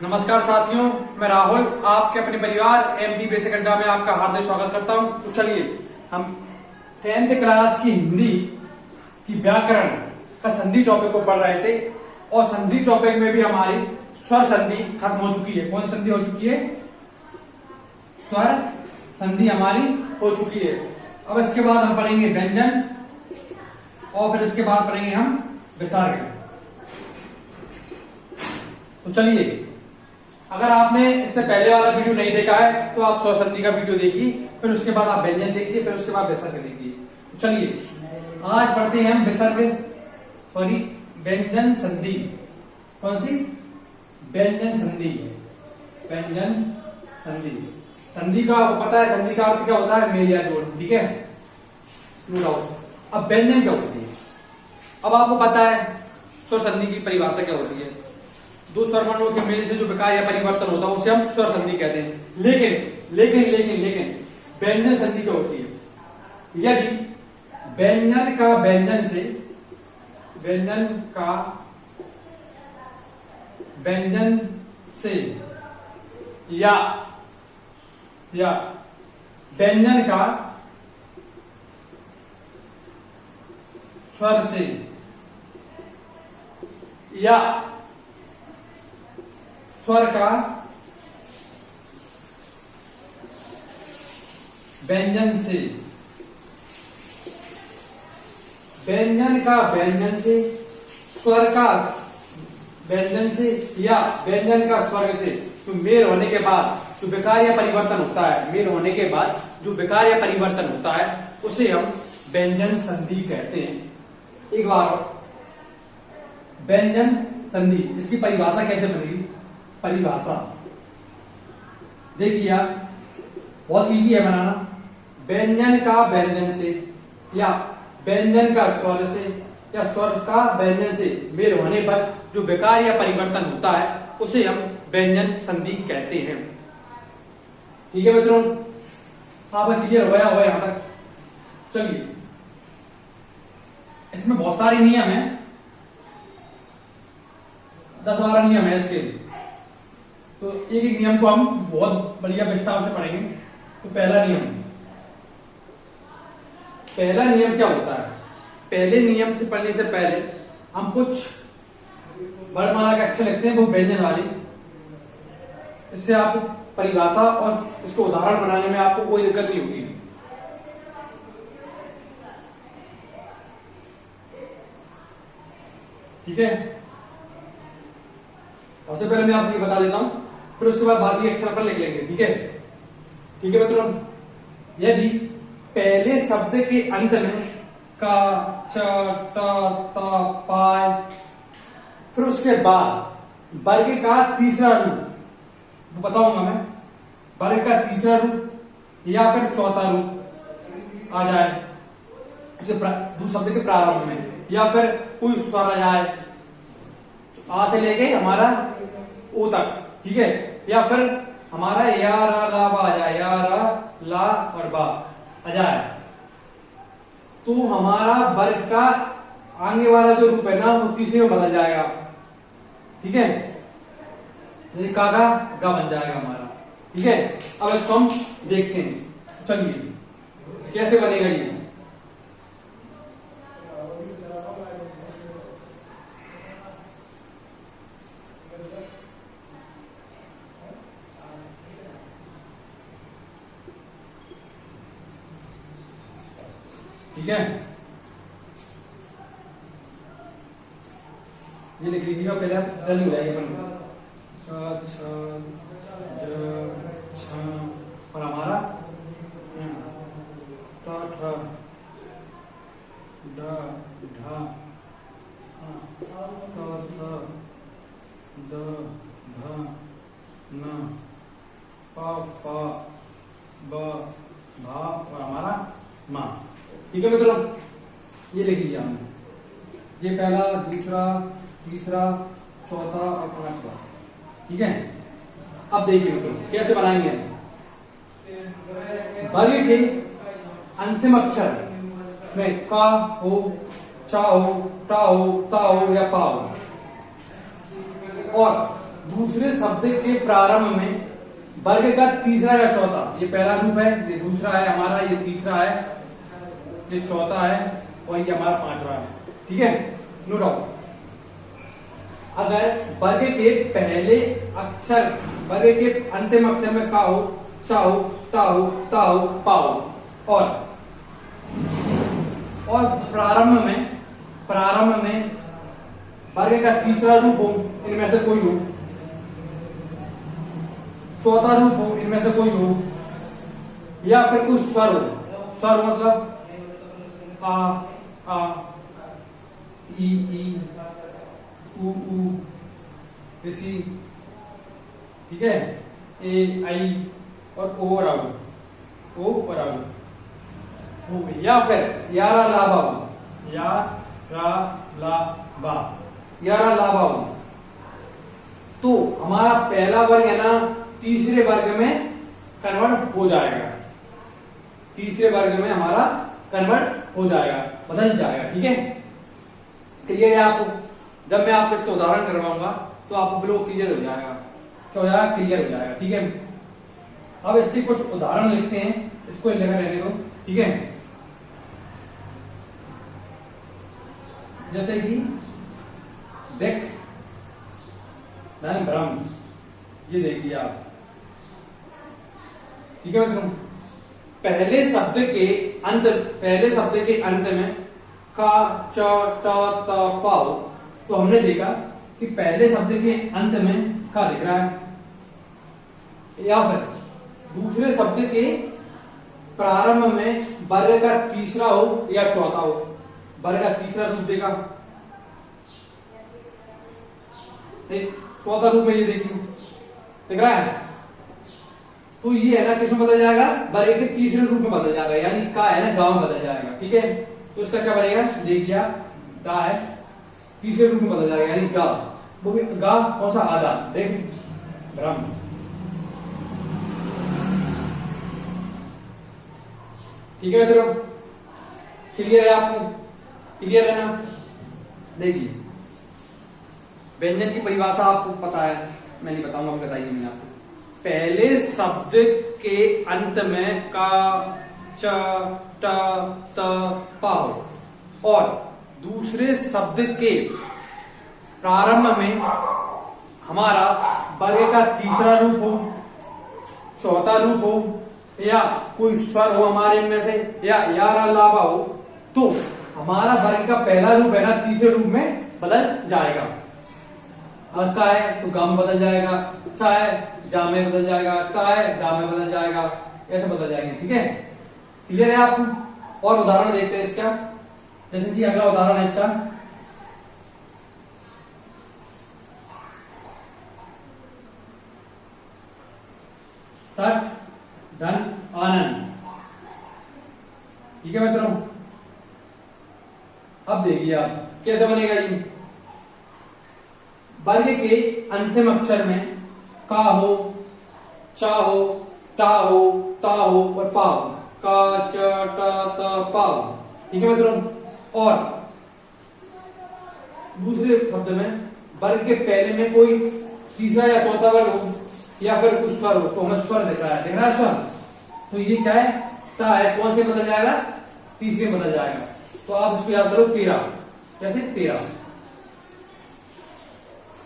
नमस्कार साथियों, मैं राहुल आपके अपने परिवार एमपी बेसिक अड्डा में आपका हार्दिक स्वागत करता हूं। तो चलिए हम 10th क्लास की हिंदी की व्याकरण का संधि टॉपिक को पढ़ रहे थे और संधि टॉपिक में भी हमारी स्वर संधि खत्म हो चुकी है। कौन संधि हो चुकी है? स्वर संधि हमारी हो चुकी है। अब इसके बाद हम पढ़ेंगे व्यंजन और फिर इसके बाद पढ़ेंगे हम विसर्ग। तो चलिए, अगर आपने इससे पहले वाला वीडियो नहीं देखा है तो आप स्वर संधि का वीडियो देखिए, फिर उसके बाद आप व्यंजन देखिए, फिर उसके बाद विसर्ग देखिए। तो चलिए आज पढ़ते हैं हम व्यंजन संधि। कौन सी? व्यंजन संधि। व्यंजन संधि, संधि का पता है, संधि का अर्थ क्या होता है? मेल या जोड़, ठीक है, नो डाउट। अब व्यंजन क्या होती है? अब आपको पता है स्वर संधि की परिभाषा क्या होती है। दो स्वर वर्णों के मेल से जो विकार या परिवर्तन होता है उसे हम स्वर संधि कहते हैं। लेकिन लेकिन लेकिन लेकिन व्यंजन संधि क्या होती है? यदि व्यंजन का व्यंजन से या व्यंजन का स्वर से या स्वर का व्यंजन से, व्यंजन का व्यंजन से, स्वर का व्यंजन से या व्यंजन का स्वर्ग से जो मेल होने के बाद जो विकार या परिवर्तन होता है, मेल होने के बाद जो विकार या परिवर्तन होता है उसे हम व्यंजन संधि कहते हैं। एक बार व्यंजन संधि, इसकी परिभाषा कैसे बनेगी? परिभाषा देखिए आप, बहुत इजी है बनाना। व्यंजन का व्यंजन से या व्यंजन का स्वर से या स्वर का व्यंजन से मेल होने पर जो विकार या परिवर्तन होता है उसे हम व्यंजन संधि कहते हैं। ठीक है मित्रों, आपका क्लियर हो गया यहां तक? चलिए, इसमें बहुत सारे नियम हैं, 10-12 नियम है इसके। तो एक एक नियम को हम बहुत बढ़िया विस्तार से पढ़ेंगे। तो पहला नियम क्या होता है? पहले नियम से पढ़ने से पहले हम कुछ वर्णमाला के अक्षर लिखते हैं, वो व्यंजन वाली। इससे आपको परिभाषा और इसको उदाहरण बनाने में आपको कोई दिक्कत नहीं होगी। ठीक है, सबसे पहले मैं आपको ये बता देता हूं, फिर उसके बाद बाकी अक्षर पर लिख लेंगे। ठीक है, ठीक है मित्रों। यदि पहले शब्द के अंत में का, च, ट, त, पाय, फिर उसके बाद वर्ग का तीसरा रूप बताऊंगा मैं, वर्ग का तीसरा रूप या फिर चौथा रूप आ जाए दूसरे शब्द के प्रारंभ में, या फिर कोई स्वर आ जाए आ से लेके हमारा ओ तक, ठीक है, या फिर हमारा या रा ला बा आ जाए, या रा ला और बा आ जाए, तो हमारा वर्ग का आगे वाला जो रूप है ना वो तीसरे में बदल जाएगा। ठीक है, जैसे का गा बन जाएगा हमारा। ठीक है, अब इसको हम देखते हैं। चलिए कैसे बनेगा ये। ठीक है, ये लिख लीजिएगा, पहले जल्दी हो जाएगी अपन। और हमारा ट ठ ड ढ त थ द ध न प फ ब भ और हमारा मा। ठीक है मित्रों, ये लिख लिया हमने, ये पहला, दूसरा, तीसरा, चौथा और पांचवा। ठीक है, अब देखिए मित्रों कैसे बनाएंगे। वर्ग के अंतिम अक्षर में का हो, चा हो, टा हो, ता हो या पा हो, और दूसरे शब्द के प्रारंभ में वर्ग का तीसरा या चौथा, ये पहला रूप है, ये दूसरा है हमारा, ये तीसरा है, ये चौथा है और ये हमारा पांचवा है। ठीक है, नो डाउट। अगर वर्ग के पहले अक्षर वर्ग के अंतिम अक्षर में का हो, चा हो, टा हो, ता हो, पा हो और प्रारंभ में वर्ग का तीसरा रूप हो, इनमें से कोई हो, चौथा रूप हो, इनमें से कोई हो, या फिर कोई स्वर हो। स्वर हो मतलब आ, ई, उ, ऋषि, ठीक है, ए, आई और ओ और आउ, हो गई। या फिर यारा लाभा हो, यारा लाभा हो, तो हमारा पहला वर्ग है ना तीसरे वर्ग में कन्वर्ट हो जाएगा, तीसरे वर्ग में हमारा कन्वर्ट हो जाएगा, बदल जाएगा। ठीक है, क्लियर है आपको? जब मैं आपको इसका उदाहरण करवाऊंगा तो आपको बिल्कुल क्लियर हो जाएगा, क्या हो जाएगा, क्लियर हो जाएगा। ठीक है, अब इसके कुछ उदाहरण लिखते हैं, इसको लिखा रहने दो। ठीक है, जैसे कि देख ब्रह्म, ये देखिए आप। ठीक है मित्रों, पहले शब्द के अंत में का, च, ट, त, पा हो, तो हमने देखा कि पहले शब्द के अंत में का दिख रहा है, या फिर दूसरे शब्द के प्रारंभ में वर्ग का तीसरा हो या चौथा हो, वर्ग का तीसरा रूप देखा, चौथा रूप में ये देखिए दिख रहा है, तो ये है ना किसमें बदल जाएगा, वर्ग के तीसरे रूप में बदल जाएगा, यानी का है ना गांव में बदल जाएगा। ठीक है, तो इसका क्या बनेगा, देखिए दा है, तीसरे रूप में बदल जाएगा, यानी गा, वो भी गा कौन सा, आधा, देख ब्रह्म। ठीक है मित्रों, क्लियर है आपको, क्लियर है ना? देखिए व्यंजन की परिभाषा आपको पता है, मैं नहीं बताऊंगा, बताइए मैंने आपको। पहले शब्द के अंत में का, च, ट, त, पा हो और दूसरे शब्द के प्रारंभ में हमारा वर्ग का तीसरा रूप हो, चौथा रूप हो, या कोई स्वर हो हमारे इनमें से, या यारा लाभा हो, तो हमारा वर्ग का पहला रूप है ना तीसरे रूप में बदल जाएगा। अगर का है तो गा में बदल जाएगा, चा है जा में बदल जाएगा, टा है गा में बदल जाएगा, ऐसे बदल जाएंगे। ठीक है, क्लियर है आपको? और उदाहरण देखते हैं इसका, जैसे कि अगला उदाहरण है इसका, सठ धन आनंद। ठीक है मित्रों, अब देखिए आप कैसे बनेगा ये। वर्ग के अंतिम अक्षर में का हो, चा हो, टा हो, ता हो और पा हो, का, च, ट, त, पा हो। ठीक है मित्रों, और दूसरे शब्द में वर्ग के पहले में कोई तीसरा या चौथा वर्ग हो, या फिर कुछ स्वर हो, तो हमें स्वर दिख रहा है, स्वर, तो ये क्या है, ता है, कौन से बदल जाएगा, तीसरे में बदल जाएगा। तो आप इसको याद करो 13, कैसे 13,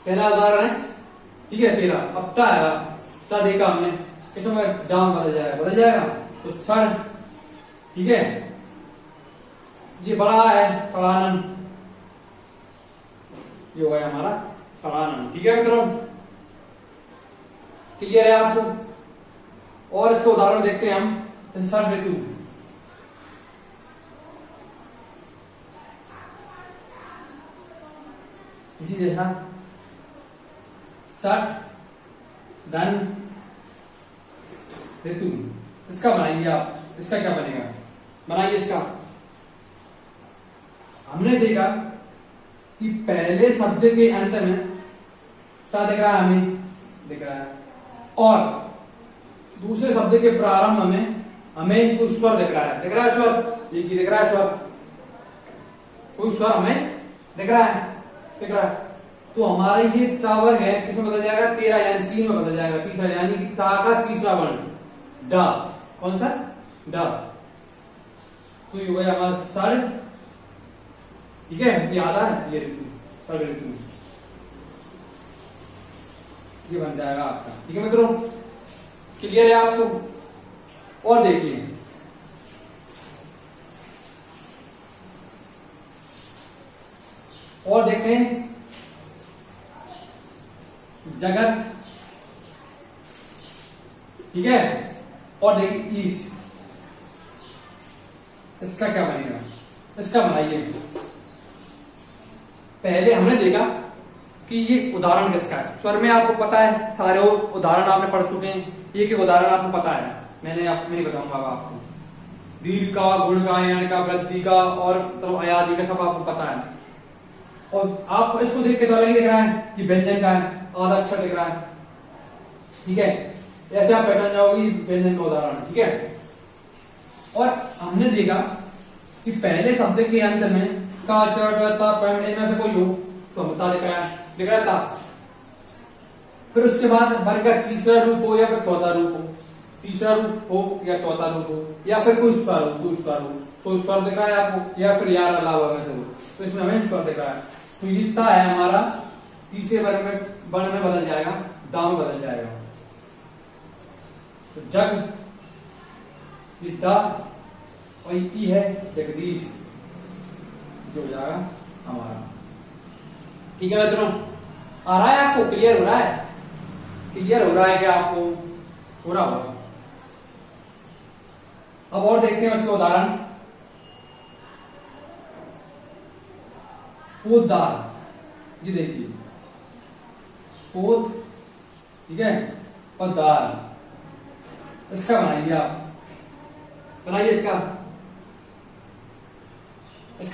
पहला उदाहरण है। ठीक है, 13। अब टा आएगा, टा देखा हमने, इसमें जाम बदल जाएगा, तो सर। ठीक है, ये बड़ा है सड़ानन, ये हो गया हमारा सड़ानन। ठीक है मित्रों, क्लियर है आपको? और इसको उदाहरण देखते हैं हम, जैसे सर ऋतु, इसी जैसा सठ धन ऋतु, इसका बनाइए आप, इसका क्या बनेगा, बनाइए इसका। हमने देखा कि पहले शब्द के अंत में क्या दिख रहा है, हमें दिख रहा है, और दूसरे शब्द के प्रारंभ में हमें कुछ स्वर दिख रहा है, स्वर, ये की दिख रहा है स्वर, कोई स्वर हमें दिख रहा है, तो हमारा ये टा वर्ग है किसमें बदल जाएगा, 13 यानी 3 में बदल जाएगा, तीसरा यानी कि टा का तीसरा वर्ण डा। कौन सा, डा। तो ये हो गया हमारा षड, ठीक है, ये आधा है, ये ऋतु, षड ऋतु, ये बन जाएगा आपका। ठीक है मित्रों, क्लियर है आपको। और देखिए और देखते हैं जगत, ठीक है, और देखिए ईश, इसका क्या बनेगा, इसका बनाइए। पहले हमने देखा कि ये उदाहरण किसका है, स्वर में आपको पता है, सारे उदाहरण आपने पढ़ चुके हैं, एक उदाहरण आपको पता है, मैं नहीं बताऊंगा आपको। दीर्घ का, गुण का, यण का, वृद्धि का और तो अयादि का सब आपको पता है। और आपको इसको देख के तो अलग ही दिख रहा है कि व्यंजन का है, आधा अक्षर दिख रहा है, ठीक है, ऐसे आप पहचान जाओगे व्यंजन का उदाहरण, ठीक है। और हमने देखा कि पहले शब्द के अंत में का, च, ट, त, प इनमें से कोई हो तो हम ता दिख रहा था। फिर उसके बाद वर्ग का तीसरा रूप हो या फिर चौथा रूप हो, तीसरा रूप हो या चौथा रूप हो, या फिर कोई स्वर हो, दो स्वर हो, तो स्वर दिख रहा है आपको, या फिर यार अलावा में से हो, तो इसमें हमें स्वर दिख रहा है। तो ये ता है हमारा, तीसरे वर्ण में बदल जाएगा, दा में बदल जाएगा। तो जग, ये दा, और ई है जगदीश, जो हो जाएगा हमारा। ठीक है मित्रों, आ रहा है आपको, क्लियर हो रहा है, क्लियर हो रहा है क्या आपको, हो रहा होगा। अब और देखते हैं उसके उदाहरण। पोतदार, ये देखिए पोत, ठीक है, और दाल, इसका बनाइए आप, बनाइए इसका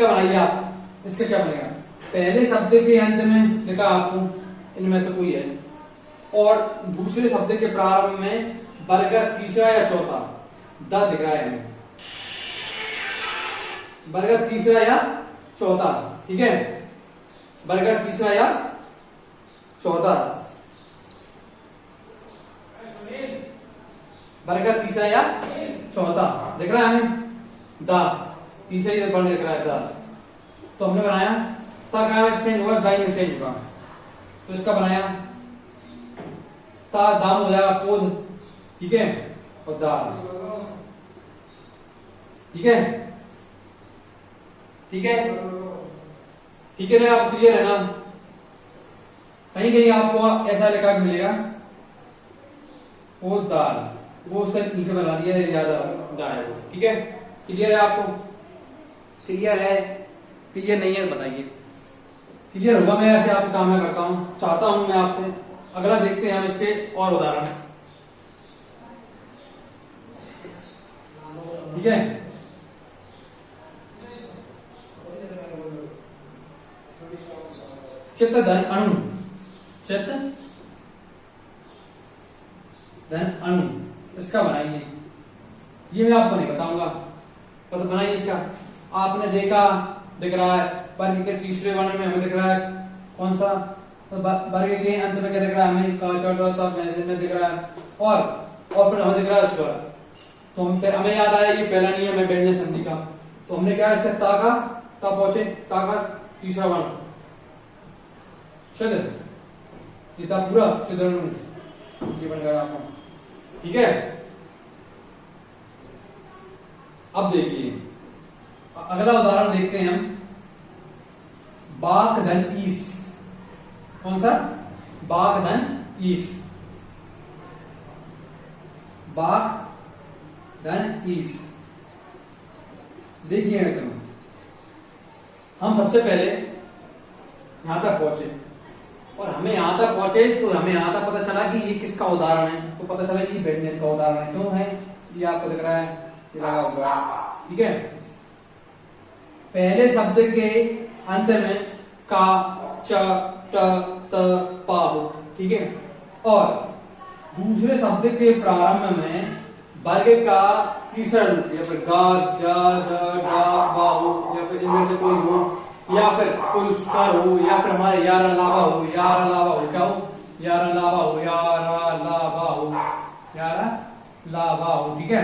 बनाइए आप। इसका क्या बनेगा, पहले शब्द के अंत में लिखा आपको इनमें से कोई है, और दूसरे शब्द के प्रारंभ में वर्ग तीसरा या चौथा, द दिख रहा है हमें, वर्ग तीसरा या चौथा, ठीक है, वर्ग तीसरा या चौथा, वर्ग तीसरा या चौथा दिख रहा है हमें, दा, तीसरा ही वर्ण दिख रहा है दा। तो हमने बनाया ता का चेंज हुआ, दाई में चेंज हुआ, तो इसका बनाया ता, दाम हो जाएगा पोद, ठीक है, और दाल, ठीक है, ठीक है, ठीक है ना, आप क्लियर है ना। कहीं कहीं आपको ऐसा लिखा मिलेगा पोद दाल, वो उसका नीचे बना दिया है, ज्यादा जाएगा, ठीक है, क्लियर है आपको, क्लियर है, क्लियर नहीं है बताइए, क्लियर होगा। मैं ऐसे आपसे काम करता हूं, चाहता हूं मैं आपसे। अगला देखते हैं हम इसके और उदाहरण, ठीक है। चित्त धन अणु, चित्त धन अणु, इसका बनाइए। ये मैं आपको नहीं बताऊंगा, तो बनाइए इसका। आपने देखा, दिख रहा है वर्ग के तीसरे वर्ण में हमें दिख रहा है कौन सा, तो वर्ग के अंत में क्या दिख रहा है हमें, का, च, ट, में दिख रहा है, और फिर हमें दिख रहा है स्वर। तो हमें याद आया ये पहला नियम है व्यंजन संधि का, तो हमने क्या इसका ता का, ता पहुंचे, ता का तीसरा वर्ण छिद्र, ये था पूरा छिद्र, ये बन गया आपका, ठीक है। अब देखिए अगला उदाहरण देखते हैं हम, बाक धन ईस, कौन सा, बाक धन ईस, बाक धन ईस। देखिए मित्रों, हम सबसे पहले यहां तक पहुंचे, और हमें यहां तक पहुंचे तो हमें यहां तक पता चला कि ये किसका उदाहरण है, तो पता चला ये व्यंजन का उदाहरण है। क्यों है, ये आपको दिख रहा है, ये लगा हुआ, ठीक है। पहले शब्द के अंत में का, च, ट, त, पा हो, ठीक है, और दूसरे शब्द के प्रारंभ में वर्ग का तीसरा रूप, या फिर गा, जा, ज, डा, बा हो, या फिर इनमें से कोई हो, या फिर कोई स्वर हो, या फिर हमारे यार अलावा हो, यार अलावा हो, क्या हो, यार अलावा हो, यार अलावा हो, यार अलावा हो, ठीक है।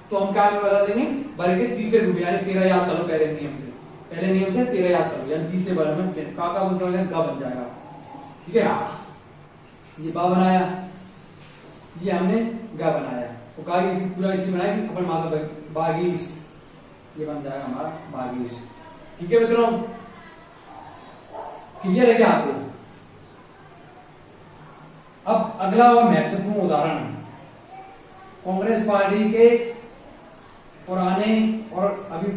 तो हम क्या बता देंगे, वर्ग के तीसरे रूप, यानी 13 याद करो पहले नियम से, पहले नियम से 13 याद करो, यानी तीसरे वर्ग में का बोलते हैं ग बन जाएगा, ठीक है। ये बा बनाया, ये हमने ग बनाया, तो का पूरा इसलिए बनाया कि अपन मात्र बागीस, ये बन जाएगा हमारा बागीस, ठीक है मित्रों। क्लियर है क्या आपको? अब अगला और महत्वपूर्ण उदाहरण, कांग्रेस पार्टी के पुराने और अभी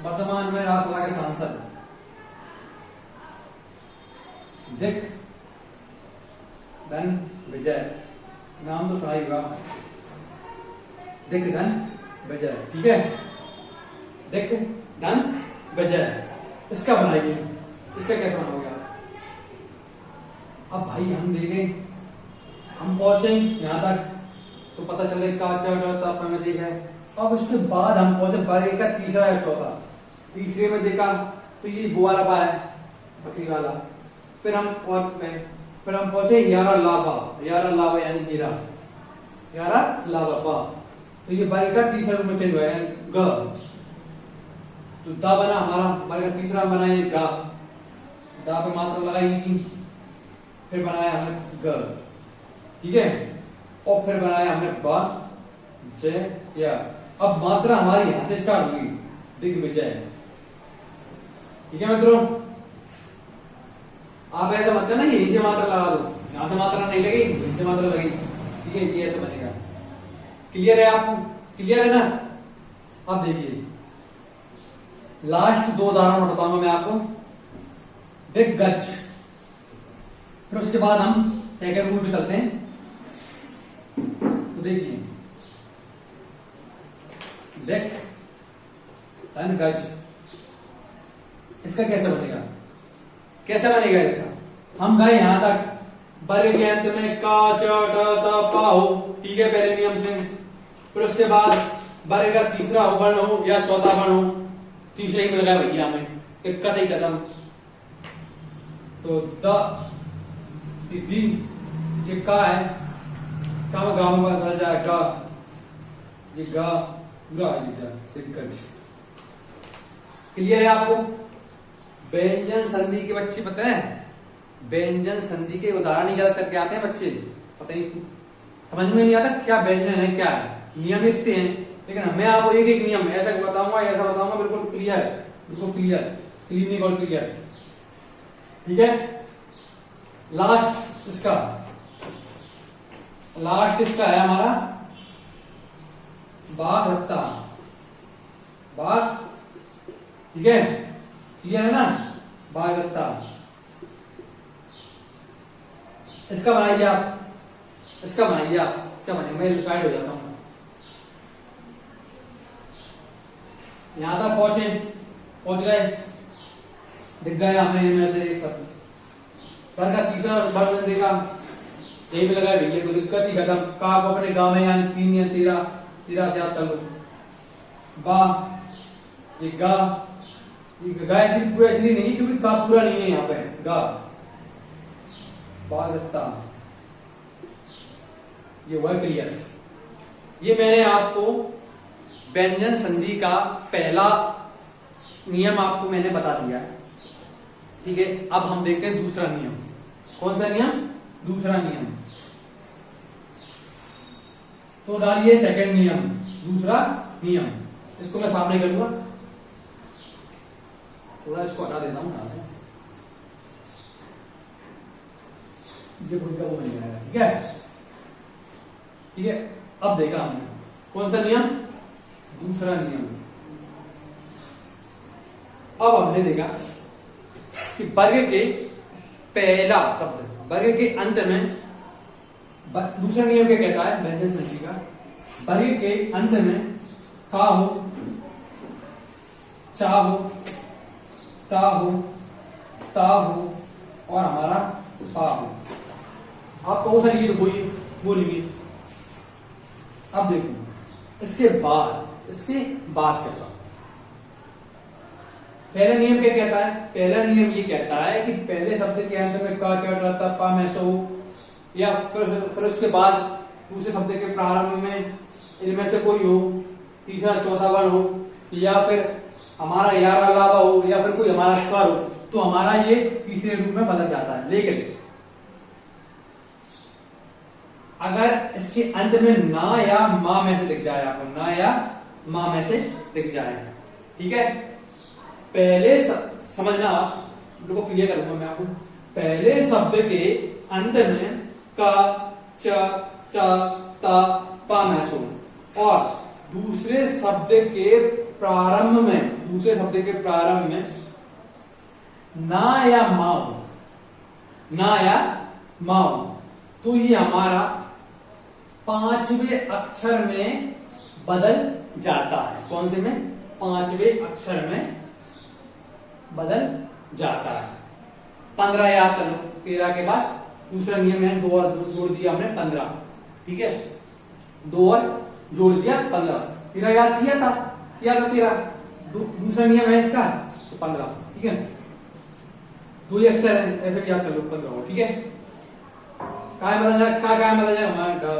वर्तमान में राज्यसभा के सांसद दिग्विजय, नाम तो सुना ही होगा, दिग्विजय, ठीक है, दिग्विजय, इसका बनाइए, इसका क्या करना होगा। अब भाई हम देखें, हम पहुंचे यहां तक तो पता चले का है। अब उसके बाद हम पहुंचे वर्ग का तीसरा या चौथा, तीसरे में देखा तो ये वो वाला पा है, बकरी वाला, फिर हम पहुंचे यारा लाभा यानी हीरा, यारा लाभा पा, तो ये वर्ग का तीसरा रूप में चेंज हुआ है ग, तो दा बना हमारा वर्ग का तीसरा बना ये गा, दा पे मात्रा लगाई, फिर बनाया हमने ग, ठीक है, और फिर बनाया हमने बा जय या। अब मात्रा हमारी यहां से स्टार्ट हुई दिग्विजय, ठीक है मित्रों। आप ऐसा मत करना यहीं से मात्रा लगा दो, यहां से मात्रा नहीं लगी, यहीं से मात्रा लगी, ठीक है, ये ऐसा बनेगा। क्लियर है आपको? क्लियर है ना? अब देखिए लास्ट 2 उदाहरण बताऊंगा मैं आपको, दिग्गज, फिर उसके बाद हम सेकंड रूल पे चलते हैं। तो देखिए दिग्गज, इसका कैसे बनेगा, इसका हम गए यहां तक वर्ग के अंत में का च ट त पा हो, ठीक है, पहले नियम से, फिर उसके बाद वर्ग का तीसरा वर्ण हो या चौथा वर्ण हो, तीसरे ही मिल गया भैया हमें, एक कट ही खत्म, तो दी ये का है, का में गांव में बदल जाएगा, ये गा पूरा आ जाएगा दिग्गज। क्लियर है आपको? व्यंजन संधि के बच्चे पता है, व्यंजन संधि के उदाहरण याद करके आते हैं बच्चे, पता ही समझ में नहीं आता क्या व्यंजन है, क्या है, नियम इतने हैं, लेकिन मैं आपको एक एक नियम ऐसा बताऊंगा बिल्कुल क्लियर, क्लियर, ठीक है। लास्ट इसका है हमारा बाघ, ठीक है, क्लियर है ना, बाघ, इसका बनाइए आप, क्या बनेगा, मैं रिटायर्ड हो जाता हूं। यहां तक पहुंच गए, दिख गया हमें इनमें से सब, वर्ग का तीसरा वर्ग देखा, यही भी लगा भैया तो दिक्कत ही खत्म, का को अपने गांव में यानी 3 या 13 से आप चलो, बा ये गा, ये गा पूरा इसलिए नहीं क्योंकि का पूरा नहीं है यहाँ पे, गा बागता, ये हुआ क्लियर। ये मैंने आपको व्यंजन संधि का पहला नियम आपको मैंने बता दिया, ठीक है। अब हम देखते हैं दूसरा नियम, कौन सा नियम, दूसरा नियम, तो डालिए सेकंड नियम, दूसरा नियम, इसको मैं सामने करूंगा, थोड़ा इसको हटा देता हूं यहां से, ये खुद का वो बन जाएगा, ठीक है। अब देखा हमने कौन सा नियम, दूसरा नियम। अब हमने देखा कि वर्ग के पहला शब्द, वर्ग के अंत में, दूसरा नियम क्या कहता है व्यंजन संधि का, वर्ग के अंत में का हो, चा हो, ता हो, ता हो और हमारा पा हो। आप कौन सा लिखिए तो बोलिए। अब देखो इसके बाद कैसा, पहला नियम क्या कहता है? पहला नियम ये कहता है कि पहले शब्द के अंत में का, च, ट, त, प, में, सो या फिर उसके बाद दूसरे शब्द के प्रारंभ में इनमें से कोई हो, तीसरा चौथा वर्ण हो, या फिर हमारा यार अलावा हो, या फिर कोई हमारा स्वर हो, तो हमारा ये तीसरे रूप में बदल जाता है। लेकिन अगर इसके अंत में ना या मां में से दिख जाए, आपको ना या मां में से दिख जाए, ठीक है, पहले समझना, बिल्कुल क्लियर करूंगा मैं आपको। पहले शब्द के अंत में का, च, ट, त, प में सो और दूसरे शब्द के प्रारंभ में ना या मां हो, ना या मां हो, तो ये हमारा पांचवें अक्षर में बदल जाता है। कौन से में? पांचवें अक्षर में बदल जाता है। 15 याद कर लो, 13 के बाद दूसरा नियम है, 2 और 2 जोड़ दिया हमने 15, ठीक है, 2 और जोड़ दिया 15, 13 याद किया था 13, दूसरा नियम है इसका, तो 15, ठीक है, 2 ही अक्षर है, ऐसे भी याद कर लो 15 हो, ठीक है। काय बदल जाएगा, काय बदल जाएगा हमारा,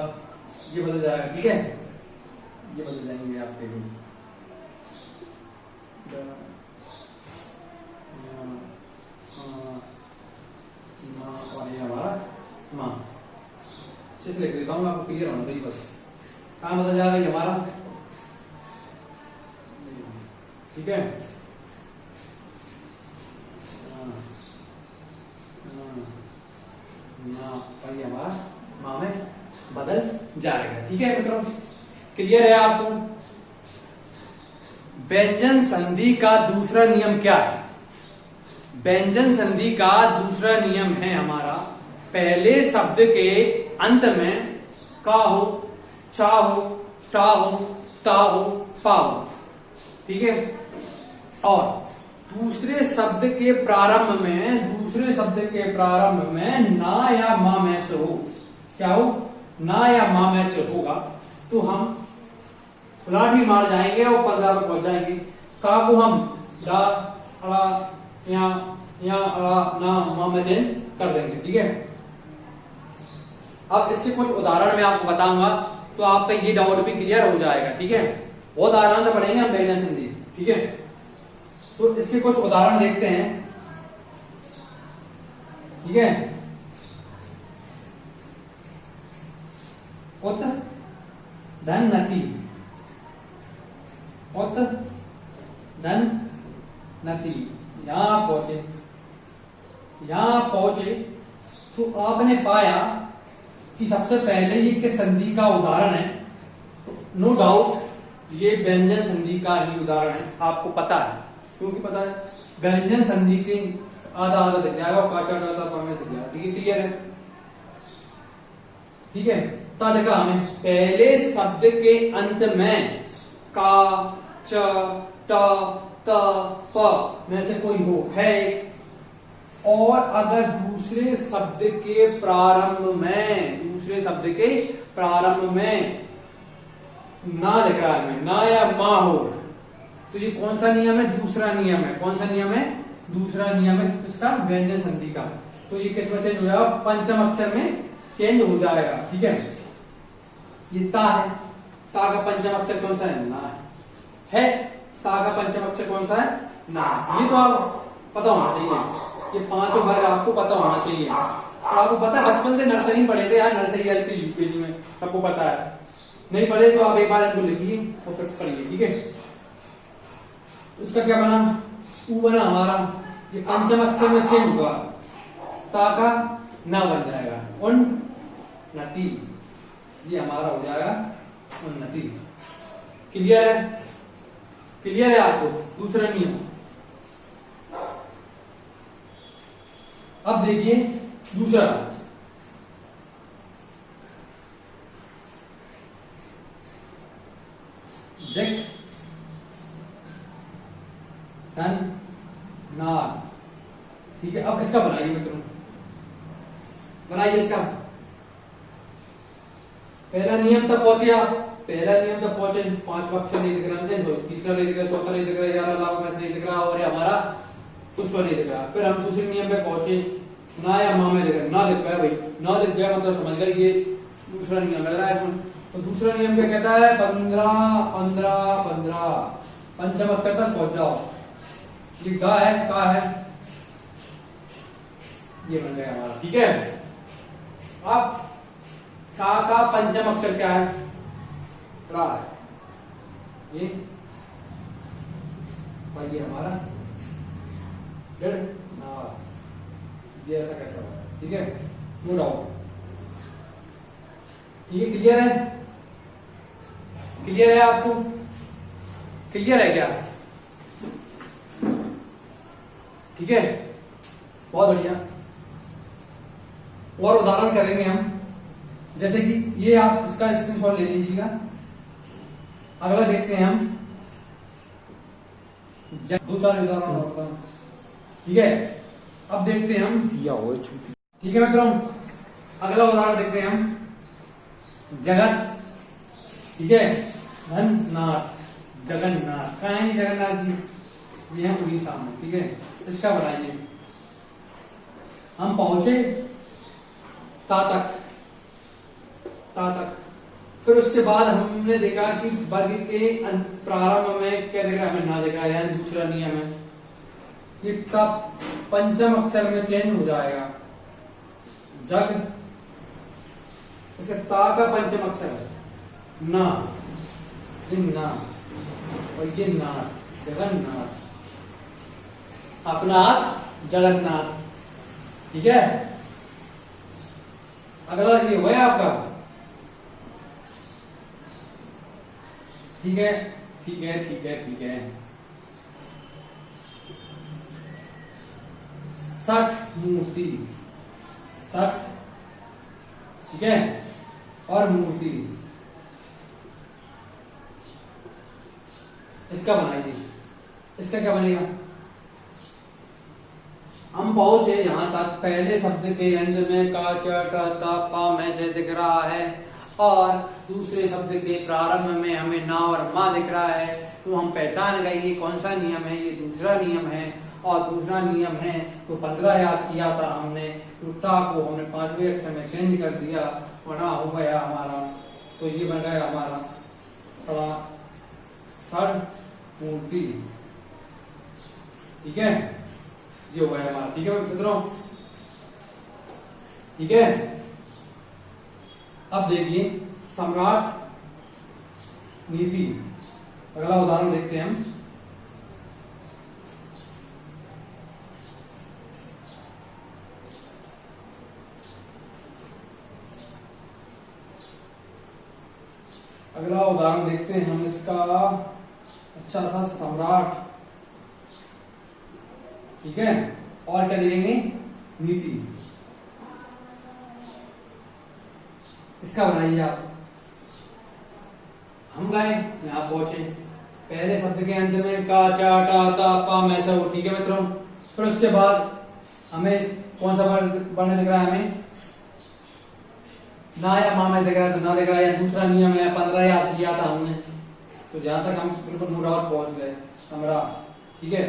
ये बदल जाएगा, ठीक है, ये बदल जाएंगे आपके और ये हमारा मां, अच्छे से लिख देता हूँ, आपको क्लियर होना चाहिए बस। कहाँ बदल जाएगा ये हमारा, ठीक है, और ये हमारा मां में बदल जाएगा, ठीक है मित्रों, क्लियर है आपको। व्यंजन संधि का दूसरा नियम क्या है? व्यंजन संधि का दूसरा नियम है हमारा, पहले शब्द के अंत में का हो, चा हो, टा हो, ता हो, पा हो, ठीक है, और दूसरे शब्द के प्रारंभ में ना या मां में से हो, क्या हो, ना या मां में से होगा, तो हम लाठी मार जाएंगे और 15 पर पहुंच जाएंगे। का को हम डा, अड़ा, या अड़ा, ना, मां में चेंज कर देंगे, ठीक है। अब इसके कुछ उदाहरण मैं आपको बताऊंगा, तो आपका ये डाउट भी क्लियर हो जाएगा, ठीक है, बहुत आराम से पढ़ेंगे हम व्यंजन संधि, ठीक है। तो इसके कुछ उदाहरण देखते हैं, ठीक है। उत धन नती, उत धन नती, यहां पहुंचे तो आपने पाया कि सबसे पहले ये किस संधि का उदाहरण है। नो डाउट ये व्यंजन संधि का ही उदाहरण है, आपको पता है, क्योंकि पता है व्यंजन संधि के आधा आधा दिख जाएगा और काचा काचा पर में दिख जाएगा, ठीक है, क्लियर है, ठीक है। तो देखा हमें पहले शब्द के अंत में का, च, ट, त, प में से कोई हो है, और अगर दूसरे शब्द के प्रारंभ में ना लिख रहा है, ना या मां हो, तो ये कौन सा नियम है? दूसरा नियम है। कौन सा नियम है? दूसरा नियम है इसका, व्यंजन संधि का। तो ये किस में चेंज हो जाएगा? पंचम अक्षर में चेंज हो जाएगा, ठीक है। ये ता है, ता का पंचम अक्षर कौन सा है? ना है। ता का पंचम अक्षर कौन सा है? ना। ये तो आप पता होना चाहिए, ये 5 वर्ग आपको पता होना चाहिए। तो आपको पता है, बचपन से नर्सरी पढ़े थे यार, नर्सरी एलकेजी यूकेजी में सबको पता है। नहीं पढ़े तो आप एक बार इनको लिखिए और फिर पढ़िए, ठीक है। इसका क्या बना? ऊ बना हमारा, ये पंचम अक्षर में चेंज हुआ, ता का ना बन जाएगा, उन्नति, ये हमारा हो जाएगा उन्नति। क्लियर है? क्लियर है आपको? दूसरा नियम। अब देखिए दूसरा, दिक, धन, नार, ठीक है। अब इसका बनाइए मित्रों, बनाइए इसका। पहला नियम तक पहुंचे आप, पहला नियम तक पहुंचे, 5 अक्षर नहीं दिख रहा है, तो तीसरा नहीं दिख रहा, चौथा नहीं दिख रहा, 11 लाभ में नहीं दिख रहा, और ये हमारा पुष्प नहीं दिख रहा। फिर हम दूसरे नियम पे पहुंचे, ना या माँ में दिख रहा, ना दिख गया भाई, ना दिख गया मतलब समझ गए ये दूसरा नियम लग रहा है। तो दूसरा नियम क्या कहता है, 15 15 15 पंचम अक्षर तक पहुंच जाओ। ये का है, ये बन गया हमारा, ठीक है। अब का पंचम अक्षर क्या है, रा है, ये और ये हमारा डेढ़ ना, ये ऐसा कैसा होगा, ठीक है, नो डाउट। ये क्लियर है, क्लियर है आपको, क्लियर है क्या, ठीक है, बहुत बढ़िया। और उदाहरण करेंगे हम, जैसे कि ये आप इसका स्क्रीनशॉट ले लीजिएगा। अगला देखते हैं हम, 2-4 उदाहरण होता है, ठीक है। अब देखते हैं हम, ठीक है मित्रों, अगला उदाहरण देखते हैं हम, जगत, ठीक है, धननाथ, जगन्नाथ, कहाँ है जगन्नाथ जी, ये है उड़ीसा में, ठीक है। इसका बनाइए, हम पहुंचे ता तक, फिर उसके बाद हमने देखा कि वर्ग के प्रारंभ में क्या दिख रहा है, हमें ना दिख रहा है, यानी दूसरा नियम है, ये का पंचम अक्षर में चेंज हो जाएगा, जग, इसका ता का पंचम अक्षर है ना, ये ना, और ये नाथ, जगन्नाथ, अपना जगन्नाथ, ठीक है। अगला ये हुआ है आपका, ठीक है, ठीक है, ठीक है, ठीक है। सठ मूर्ति, सठ, ठीक है, और मूर्ति, इसका बनाइए, इसका क्या बनेगा, हम पहुंचे यहां तक, पहले शब्द के अंत में का च ट त प में से दिख रहा है, और दूसरे शब्द के प्रारंभ में हमें ना और मा दिख रहा है, तो हम पहचान गए ये कौन सा नियम है, ये दूसरा नियम है। और दूसरा नियम है तो 15 याद किया था हमने, तो टा को हमने 5वें अक्षर में चेंज कर दिया, और ना हो गया हमारा, तो ये बन गया हमारा सर मूर्ति, ठीक है, ये हो गया हमारा, ठीक है मित्रों, ठीक है। अब देखिए सम्राट नीति, अगला उदाहरण देखते हैं हम, अगला उदाहरण देखते हैं हम इसका, अच्छा सा सम्राट, ठीक है, और क्या देखेंगे, नीति, इसका बनाइए आप। हम गए यहां पहुंचे, पहले शब्द के अंत में का चा टा ता पा में से हो, ठीक है मित्रों। फिर उसके बाद हमें कौन सा वर्ण दिख रहा है, हमें ना या मा में दिख रहा है, तो ना दिख रहा है, दूसरा नियम है, 15 याद किया था हमने, तो जहां तक हम बिल्कुल नो डाउट पहुंच गए, सम्राट, ठीक है।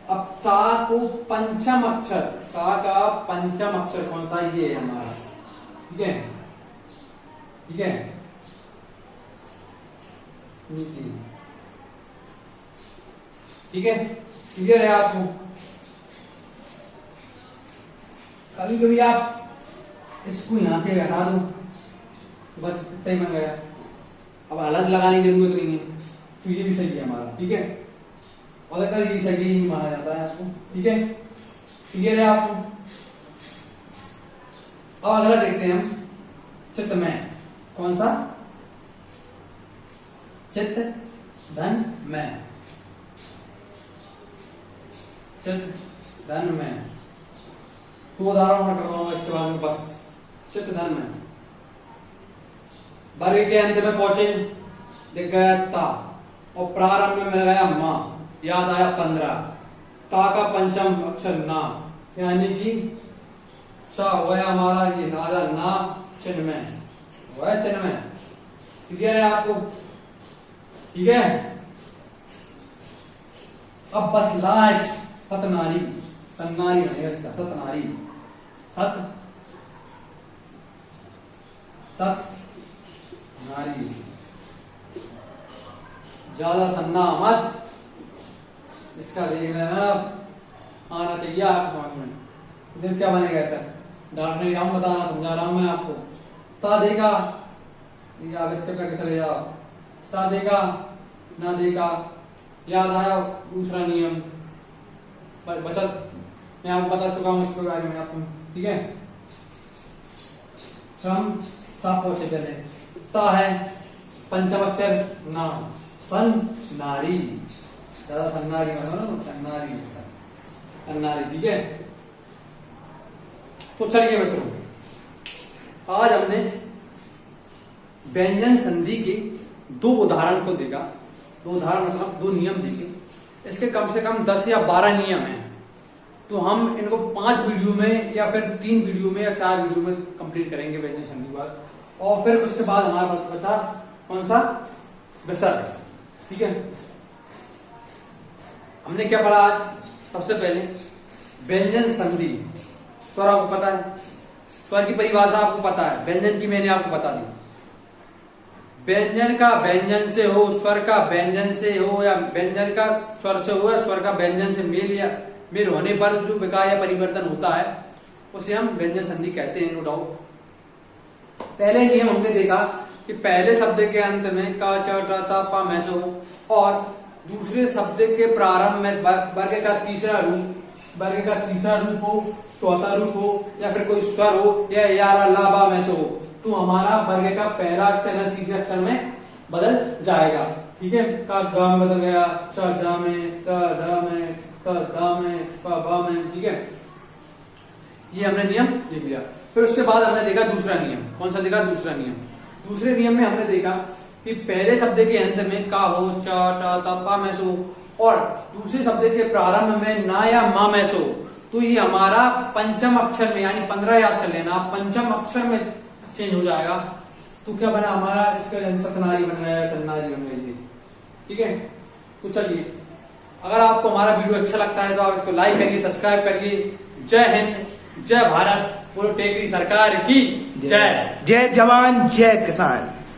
अब ता को पंचम अक्षर, ता का पंचम अक्षर कौन सा, ये है हमारा, ठीक है, ठीक है, नीति, ठीक है, क्लियर है आपको। कभी कभी आप इसको यहां से हटा दो, बस इतना ही बन गया, अब अलग लगाने की जरूरत नहीं है, तो ये भी सही है हमारा, ठीक है, और अगर ये सही नहीं माना जाता है आपको, ठीक है, क्लियर है आपको। अब अगला देखते हैं हम, चित्त में, कौन सा, चित्त धन में, चित्त धन में, तो उदाहरण और करवाऊंगा इसके बाद में, बस चित्त धन में, वर्ग के अंत में पहुंचे, दिख गया ता, और प्रारंभ में मिल गया मा, याद आया 15, ता का पंचम अक्षर ना, यानी कि चा हुआ हमारा, ये नारा ना चिन्ह में हुआ, चिन्ह में, क्लियर है आपको। ठीक है। अब बस लास्ट सतनारी, सन्नारी बनेगा इसका, सतनारी, सत नारी, ज्यादा सन्ना मत, इसका देख लेना आना चाहिए आपको समझ में। फिर क्या बनेगा इसका, डांट नहीं रहा हूं, बताना समझा रहा हूं मैं आपको। ता देगा, आप इस पे करके चले जाओ, ता देगा ना देगा, याद आया दूसरा नियम, बचत मैं आपको बता चुका हूं इसके बारे में आपको, ठीक है। तो हम साफ से चले, ता है पंचम अक्षर ना, सन नारी, ज्यादा सन्नारी मतलब सन्नारी, सन्नारी, ठीक है। तो चलिए मित्रों, आज हमने व्यंजन संधि के दो उदाहरण को देखा, दो उदाहरण मतलब दो नियम देखे। इसके कम से कम 10 या 12 नियम हैं, तो हम इनको 5 वीडियो में या फिर 3 वीडियो में या 4 वीडियो में कंप्लीट करेंगे व्यंजन संधि के बाद। और फिर उसके बाद हमारे पास बचा कौन सा, विसर्ग, ठीक है। हमने क्या पढ़ा आज, सबसे पहले व्यंजन संधि, स्वर आपको पता है, स्वर की परिभाषा आपको पता है, व्यंजन की मैंने आपको बता दी। व्यंजन का व्यंजन से हो, स्वर का व्यंजन से हो, या व्यंजन का स्वर से हो, या स्वर का व्यंजन से मेल होने पर जो विकार या परिवर्तन होता है उसे हम व्यंजन संधि कहते हैं, नो डाउट। पहले नियम हमने देखा कि पहले शब्द के अंत में का, च, ट, त, प, मै से हो, और दूसरे शब्द के प्रारंभ में वर्ग का तीसरा रूप हो, चौथा रूप हो, या फिर कोई स्वर हो, या यारा ला बा में से हो, तो हमारा वर्ग का पहला अक्षर तीसरे अक्षर में बदल जाएगा, ठीक है। का ग में बदल गया, च ज में, त ध में, क द में, प ब में, ठीक है। ये हमने नियम देख लिया। फिर उसके बाद हमने देखा दूसरा नियम, कौन सा देखा, दूसरा नियम। दूसरे नियम में हमने देखा कि पहले शब्द के अंत में का हो, च, ट, त, प में से हो, और दूसरे शब्द के प्रारंभ में ना या मा में से हो, तो ये हमारा पंचम अक्षर में, यानी 15 याद कर लेना, पंचम अक्षर में चेंज हो जाएगा। तो क्या बना हमारा, इसका सतनारी बन गया, सन्नारी बन गई, ठीक है। तो चलिए, अगर आपको हमारा वीडियो अच्छा लगता है तो आप इसको लाइक करिए, सब्सक्राइब करिए। जय हिंद, जय भारत, बोलो टेकरी सरकार की जय। जय जवान जय किसान।